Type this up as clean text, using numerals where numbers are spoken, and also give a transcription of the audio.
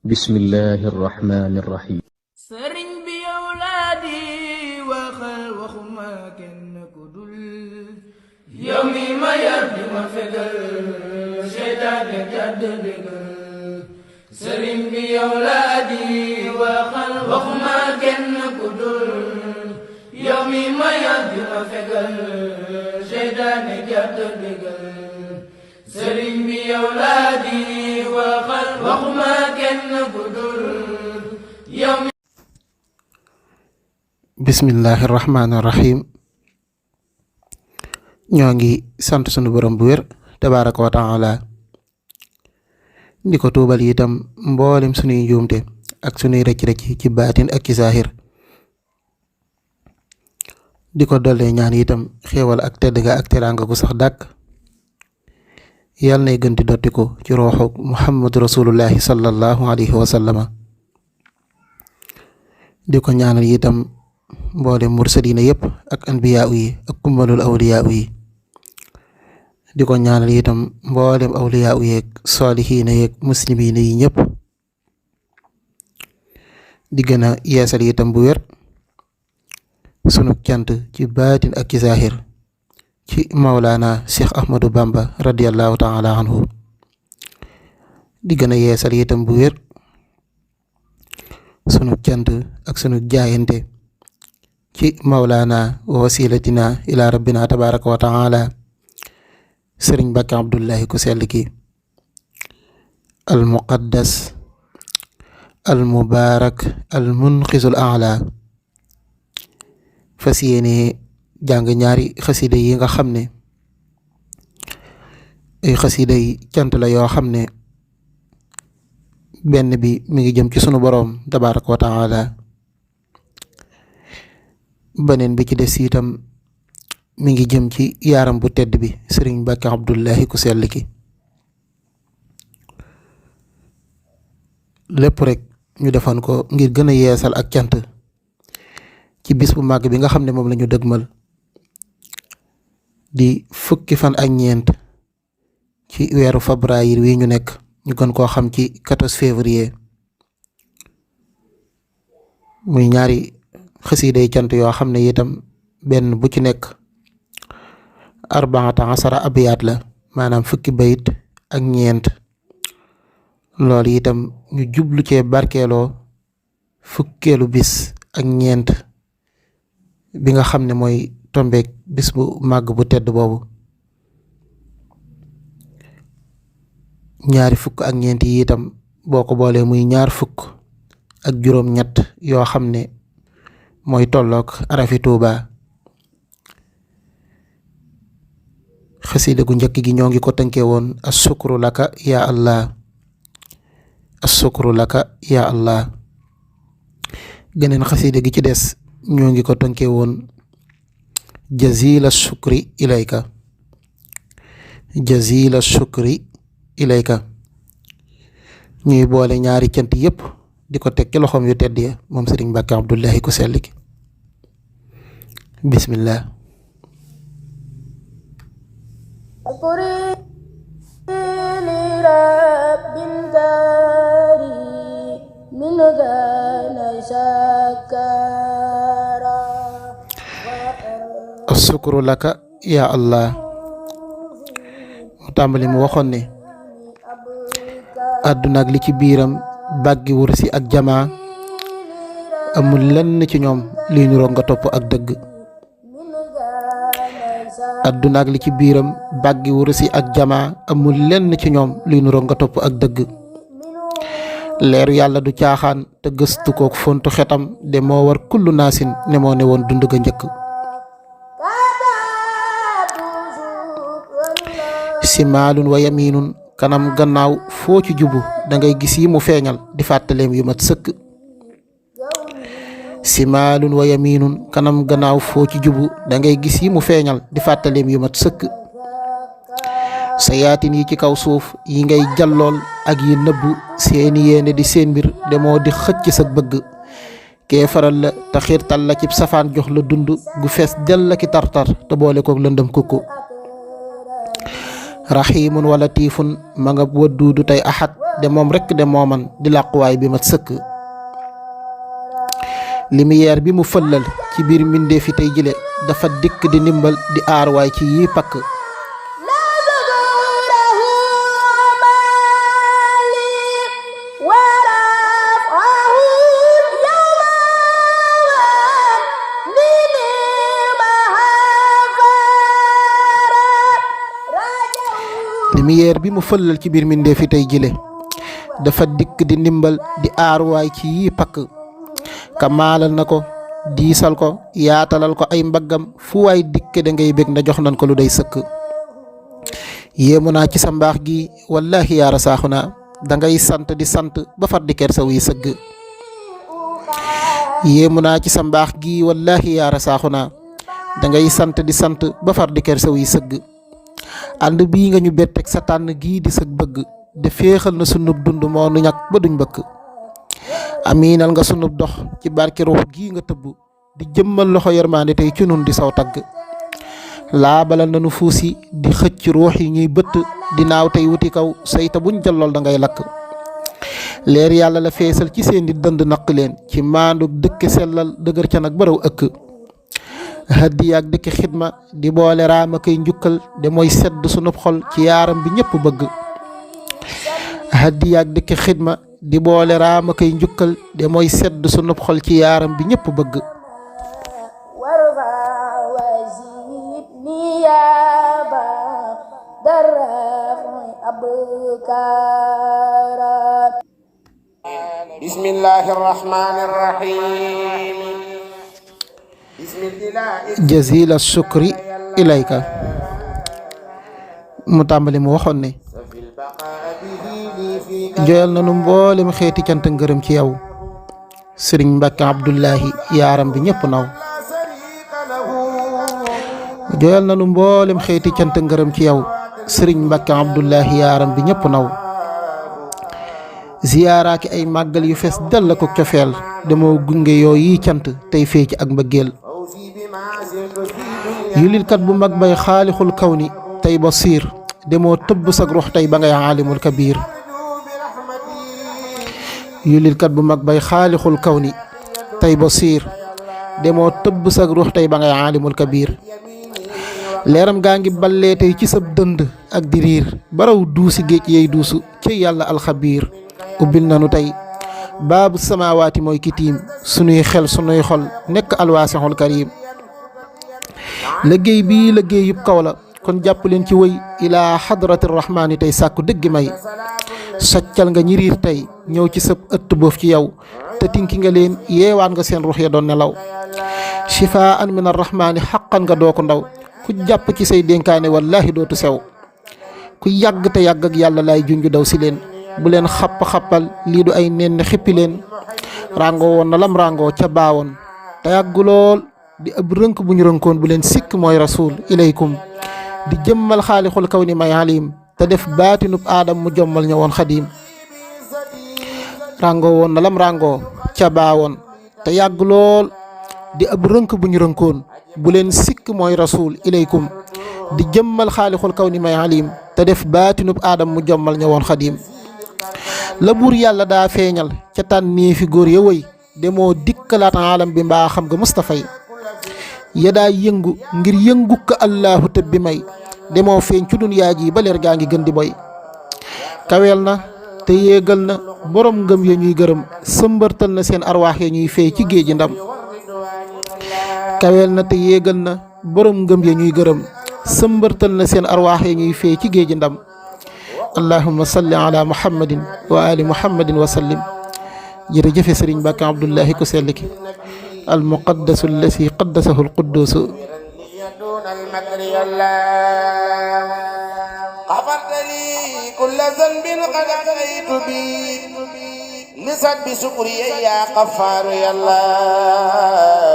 بسم الله الرحمن الرحيم sëriñ bi yow laa di waxal waxuma kenn ku dul yow mi ma yar di ma fegal seytaane jàdd dëggal sëriñ bi yow laa di waxal waxuma kenn ku dul yow mi ma yar di ma fegal seytaane jàdd dëggal sëriñ bi yow laa di waxal waxuma kenn ku dul yow mi bismillahi rahmaani rahim ñoo ngi sant sunu borom bu wér tabaaraka wa taala di ko tuubal itam mboolem sunuy njuumte ak sunuy rëcc-rëcc ci baatin ak ci saahir di ko dollee ñaan itam xéewal ak tedd nga ak teraanga gu sax dàkk yàlla nay gën di dotti ko ci rooxu muhammadu rasulullahi sallallahu alayhi wa sallama di ko ñaanal itam mboolem mursalina yépp ak anbiyaa yi ak kumbalul awliyaa yi di ko ñaanal itam mboolem awliyaa yeeg saalihiina yeeg muslimiina yi ñëpp di gën a yeesal itam bu wér sunu cant ci baatin ak ci zaahir ci Mawlaana Cheikh Ahmadou Bamba radiyallahu taala anhu di gën a yeesal itam bu wér sunu cant ak sunu jaayante ci Mawlaana wa wasilatina ila rabbina tabaraka wa taala sëriñ Mbàkke Abdullahi ku sell ki al muqaddas al mubaarak al munqisul aala fas yéene jàng ñaari xasida yi nga xam ne ay xasida yi cant la yoo xam ne benn bi mi ngi jëm ci sunu boroom tabaraka wa taala beneen bi ci des itam mi ngi jëm ci yaaram bu tedd bi sëriñ Mbàkke Abdullahi ku sell ki lépp rek ñu defoon ko ngir gën a yeesal ak cant ci bis bu màgg bi nga xam ne moom la ñu dëgmal di fukki fan ak ñeent ci weeru février wi ñu nekk ñu gën koo xam ci 14 février muy ñaari xasiiday cant yoo xam ne itam benn bu ci nekk arbaata asara abiyaat la maanaam fukki bayit ak ñeent loolu itam ñu jublu cee barkeeloo fukkeelu bis ak ñeent bi nga xam ne mooy tombeek bis bu màgg bu tedd boobu ñaari fukk ak ñeent yi itam boo ko boolee muy ñaar fukk ak juróom ñett yoo xam ne mooy tolloog arafi tuuba xasida gu njëkk gi ñoo ngi ko tënkee woon assukru laka ya allah assukru laka ya allah geneen xasida gi ci des ñoo ngi ko tënkee woon jazila shukri ilayka jazila shukri ilayka ñuy boole ñaari cant yépp di ko teg ci loxoom yu tedd ya moom sëriñ Mbàkke Abdullahi ku sell ki bismillah assukru laka ya allah mu tàmbali mu waxoon ne àdduna ak li ci biiram bàggi wursi ak jamaa amul lenn ci ñoom liy nuroo nga topp ak dëgg àdduna ak li ci biiram bàggi wursi ak jamaa amul lenn ci ñoom liy nuroo nga topp ak dëgg leeru yàlla du caaxaan te gëstu kook fontu xetam de moo war kullu naasin ne moo ne woon dund ga njëkk simaalun wa yaminun kanam gannaaw foo ci jubu da ngay gis yi mu feeñal di fàttaleem yu mat sëkk simaalun wa yaminun kanam gannaaw foo ci jubu da ngay gis yi mu feeñal di fàttaleem yu mat sëkk sa yaatin yi ci kaw suuf yi ngay jallool ak yi nëbbu seeni yéene di seen mbir demoo di xëcc sa bëgg kee faral la te xiirtal la ci safaan jox la dund gu fees del la ki tartar te boole kook lëndëm kukku rahimun wa latifun ma nga wadduudu tey ahad de moom rekk de mooman di làquwaay bi mat sëkk lumière bi mu fëllal ci biir mbindee fi tey jile dafa dikk di ndimbal di aar waay ci yii pakk lumière bi mu fëllal ci biir mbindee fi tey jile dafa dikk di ndimbal di aar waay ci yii pakk ka maalal na ko diisal ko yaatalal ko ay mbaggam fu waay dikke da ngay bég na jox nan ko lu day sëkk yéemu naa ci sa mbaax gi wallahi yaara saaxu naa da ngay sant di sant ba far di kersa wuy sëgg yéemu naa ci sa mbaax gi wallahi yaara saaxu naa da ngay sant di sant ba far di kersa wuy sëgg ànd bii nga ñu betteeg sa tànn gii di sëg bëgg de féexal na sunub dund moo nu ñàkk ba duñ bëkk amiinal nga sunub dox ci barke ruux gii nga tëbb di jëmmal loxo yermaande tey ci nun di saw tagg laabalal nanu fuusi di xëcc ruux yi ñuy bëtt di naaw tey wuti kaw sayta buñ jallool da ngay lakk leer yàlla la feesal ci seen di dënd naq leen ci maandu dëkk sellal dëgër ca nag baraw ëkk hadiya ak dëkk xidma di boole raama koy njukkal de mooy sedd sunub xol ci yaaram bi ñëpp bëgg hadiya ak dëkk xidma di boole raama koy njukkal de mooy sedd sunub xol ci yaaram bi ñëpp bëgg bismillahi rahmani rahim jazila shukri ilayka mu tàmbali mu waxoon ne joyal na nu mboolem xeeti cant ngërëm ci yow sëriñ Mbàkke Abdullahi yaaram bi ñëpp naw joyal na nu mboolem xeeti cant ngërëm ci yow sëriñ Mbàkke Abdullahi yaaram bi ñëpp naw ziyaaraaki ay màggal yu fees dell ko cofeel demoo gunge yooyu yi cant tey fee ci ak mbëggeel yulilkat bu mag bay xaalixul kaw ni tey basiir demoo tëbb sag ruux tey ba ngay aalimul kabiir yulilkat bu mag bay xaalixul kaw ni tey basiir demoo tëbb sag ruux tey ba ngay aalimul kabiir leeram gaa ngi ballee tey ci sab dënd ak di riir baraw duusi géej yey duusu ci yàlla alxabiir ubbil nanu tey baabu samaawaati mooy kitiim sunuy xel sunuy xol nekk alwaasixul karim liggéey bii liggéey yëpp kaw la kon jàpp leen ci wëy ilaa xadrati rahmaani tey sàkku dëggi may soccal nga ñi riir tey ñëw ci sab ëtt boof ci yow te tinki nga leen yeewaan nga seen ruux ya doon nelaw shifaan min arrahmaani xaqan nga doo ko ndaw ku jàpp ci say dénkaane wallaahi dootu sew ku yàgg te yàgg ak yàlla lay junju daw si leen bu leen xapp-xappal lii du ay nen xippi leen ràngoo woon na lam ràngoo ca baawoon te yàgg lool di ab rënk bu ñu rënkoon bu leen sikk mooy rasul ilaykum di jëmmal xaalixul kaw ni may alim te def baatinub aadam mu jommal ñëwoon xadim ràngoo woon na lam ràngoo ca baawoon te yàgg lool di ab rënk bu ñu rënkoon bu leen sikk mooy rasul ilaykum di jëmmal xaalixul kaw ni may alim te def baatinub aadam mu jommal ñëwoon xadim la buur yàlla daa feeñal ca tànnii fi góor ya wëy demoo dikkalaat aalam bi mbaa xam nga mustafay ya daa yëngu ngir yëngu ka allahu tëbbi may demoo feeñ ci dunyaa ji ba leer gaa ngi gën di boy kaweel na te yéegal na borom ngëm ya ñuy gërëm sëmbërtal na seen arwaax ya ñuy feey ci géeji ndam kaweel na te yéegal na borom ngëm ya ñuy gërëm sëmbërtal na seen arwaax ya ñuy feey ci géeji ndam allahumma salli ala muhammadin wa ali muhammadin wa sallim jërëjëfe sëriñ Mbàkke Abdullahi ku sell ki al muqaddasu allasi qaddasahu al quddusu غفرت لي كل ذنب قد أتيت به لسد بشكري يا غفار يا الله